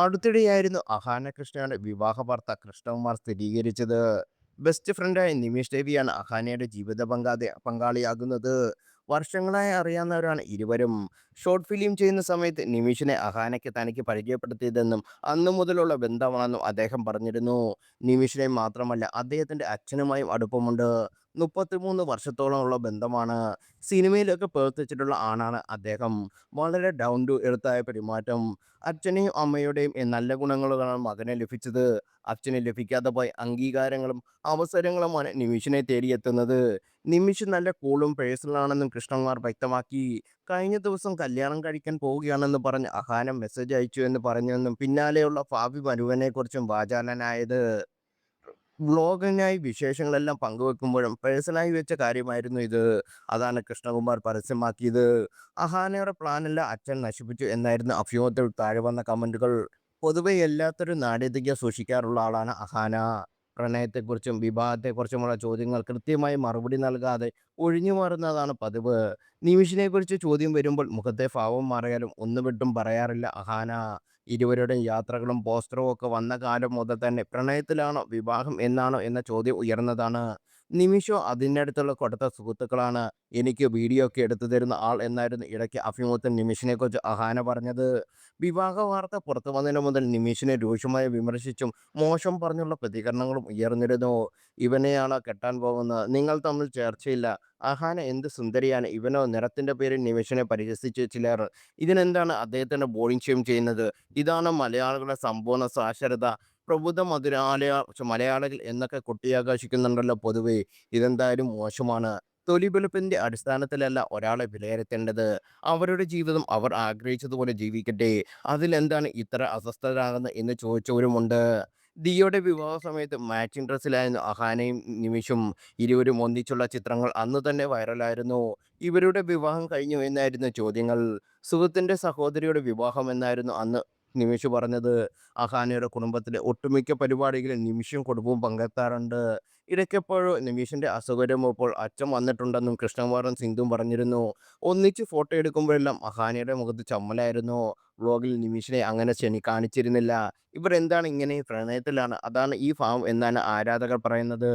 അടുത്തിടെയായിരുന്നു അഹാന കൃഷ്ണയുടെ വിവാഹ വാർത്ത കൃഷ്ണകുമാർ സ്ഥിരീകരിച്ചത്. ബെസ്റ്റ് ഫ്രണ്ടായ നിമിഷ് ദേവിയാണ് അഹാനയുടെ ജീവിത പങ്കാളിയാകുന്നത്. വർഷങ്ങളായി അറിയാവുന്നവരാണ് ഇരുവരും. ഷോർട്ട് ഫിലിം ചെയ്യുന്ന സമയത്ത് നിമിഷിനെ അഹാനയ്ക്ക് തനിക്ക് പരിചയപ്പെടുത്തിയതെന്നും അന്നു മുതലുള്ള ബന്ധമാണെന്നും അദ്ദേഹം പറഞ്ഞിരുന്നു. നിമിഷിനെ മാത്രമല്ല അദ്ദേഹത്തിൻ്റെ അച്ഛനുമായും അടുപ്പമുണ്ട്. 33 വർഷത്തോളമുള്ള ബന്ധമാണ്. സിനിമയിലൊക്കെ പ്രവർത്തിച്ചിട്ടുള്ള ആണാണ് അദ്ദേഹം. വളരെ ഡൗൺ ടു എർത്തായ പെരുമാറ്റം. അച്ഛനെയും അമ്മയുടെയും നല്ല ഗുണങ്ങളാണ് മകന് ലഭിച്ചത്. അച്ഛന് ലഭിക്കാതെ പോയ അംഗീകാരങ്ങളും അവസരങ്ങളുമാണ് നിമിഷിനെ തേടിയെത്തുന്നത്. നിമിഷ് നല്ല കൂളും പേഴ്സണലാണെന്നും കൃഷ്ണകുമാർ വ്യക്തമാക്കി. കഴിഞ്ഞ ദിവസം കല്യാണം കഴിക്കാൻ പോവുകയാണെന്ന് പറഞ്ഞ് അഹാന മെസ്സേജ് അയച്ചു എന്ന് പറഞ്ഞെന്നും പിന്നാലെയുള്ള ഭാവി വധുവിനെക്കുറിച്ചും വാചാലനായത്. വ്ളോഗിനായി വിശേഷങ്ങളെല്ലാം പങ്കുവെക്കുമ്പോഴും പേഴ്സണലായി വെച്ച കാര്യമായിരുന്നു ഇത്. അതാണ് കൃഷ്ണകുമാർ പരസ്യമാക്കിയത്. അഹാനയുടെ പ്ലാനെല്ലാം അച്ഛൻ നശിപ്പിച്ചു എന്നായിരുന്നു അഭിമുഖത്തിൽ താഴെ വന്ന കമന്റുകൾ. പൊതുവെ എല്ലാത്തരം നാടകീയത സൂക്ഷിക്കാറുള്ള ആളാണ് അഹാന. പ്രണയത്തെക്കുറിച്ചും വിവാഹത്തെക്കുറിച്ചുമുള്ള ചോദ്യങ്ങൾ കൃത്യമായി മറുപടി നൽകാതെ ഒഴിഞ്ഞു മാറുന്നതാണ് പതിവ്. നിമിഷിനെക്കുറിച്ച് ചോദ്യം വരുമ്പോൾ മുഖത്തെ ഭാവം മാറിയാലും ഒന്നും വിട്ടും പറയാറില്ല അഹാന. ഇരുവരുടെയും യാത്രകളും പോസ്റ്ററും ഒക്കെ വന്ന കാലം മുതൽ തന്നെ പ്രണയത്തിലാണോ വിവാഹം എന്നാണോ എന്ന ചോദ്യം ഉയർന്നതാണ്. നിമിഷോ അതിനടുത്തുള്ള കൊടുത്ത സുഹൃത്തുക്കളാണ് എനിക്ക് വീഡിയോ ഒക്കെ എടുത്തു തരുന്ന ആൾ എന്നായിരുന്നു ഇടയ്ക്ക് അഭിമുഖത്തിൽ നിമിഷിനെക്കുറിച്ച് അഹാന പറഞ്ഞത്. വിവാഹ വാർത്ത പുറത്തു വന്നതിന് മുതൽ നിമിഷിനെ രൂക്ഷമായി വിമർശിച്ചും മോശം പറഞ്ഞുള്ള പ്രതികരണങ്ങളും ഉയർന്നിരുന്നു. ഇവനെയാണോ കെട്ടാൻ പോകുന്നത്, നിങ്ങൾ തമ്മിൽ ചേർച്ചയില്ല, അഹാന എന്ത് സുന്ദരിയാണ്, ഇവനോ, നിറത്തിന്റെ പേരിൽ നിമിഷിനെ പരിഹസിച്ച് ചിലർ. ഇതിനെന്താണ് അദ്ദേഹത്തിന്റെ ബോഡിങ് ഷെയിം ചെയ്യുന്നത്? ഇതാണ് മലയാളികളുടെ സമ്പൂർണ്ണ സാക്ഷരത. പ്രബുദ്ധ മലയാളികൾ എന്നൊക്കെ കൊട്ടിയാഘോഷിക്കുന്നുണ്ടല്ലോ പൊതുവെ. ഇതെന്തായാലും മോശമാണ്. തൊലി വെളുപ്പിന്റെ അടിസ്ഥാനത്തിലല്ല ഒരാളെ വിലയിരുത്തേണ്ടത്. അവരുടെ ജീവിതം അവർ ആഗ്രഹിച്ചതുപോലെ ജീവിക്കട്ടെ. അതിലെന്താണ് ഇത്ര അസ്വസ്ഥരാകുന്നത് എന്ന് ചോദിച്ചവരുമുണ്ട്. ദിയയുടെ വിവാഹ സമയത്ത് മാച്ചിങ് ഡ്രസ്സിലായിരുന്നു അഹാനയും നിമിഷും. ഇരുവരും ഒന്നിച്ചുള്ള ചിത്രങ്ങൾ അന്ന് തന്നെ വൈറലായിരുന്നു. ഇവരുടെ വിവാഹം കഴിഞ്ഞു എന്നായിരുന്നു ചോദ്യങ്ങൾ. സുഹൃത്തിന്റെ സഹോദരിയുടെ വിവാഹം എന്നായിരുന്നു അന്ന് നിമിഷ് പറഞ്ഞത്. അഹാനയുടെ കുടുംബത്തിലെ ഒട്ടുമിക്ക പരിപാടികളിൽ നിമിഷും കുടുംബവും പങ്കെടുത്താറുണ്ട്. ഇടയ്ക്കെപ്പോഴോ നിമിഷിന്റെ അസൗകര്യമപ്പോൾ അച്ഛൻ വന്നിട്ടുണ്ടെന്നും കൃഷ്ണകുമാറും സിന്ധുവും പറഞ്ഞിരുന്നു. ഒന്നിച്ച് ഫോട്ടോ എടുക്കുമ്പോഴെല്ലാം അഹാനയുടെ മുഖത്ത് ചമ്മലായിരുന്നു. വ്ളോഗിൽ നിമിഷിനെ അങ്ങനെ കാണിച്ചിരുന്നില്ല. ഇവർ എന്താണ് ഇങ്ങനെ പ്രണയത്തിലാണ്, അതാണ് ഈ ഭാവം എന്നാണ് ആരാധകർ പറയുന്നത്.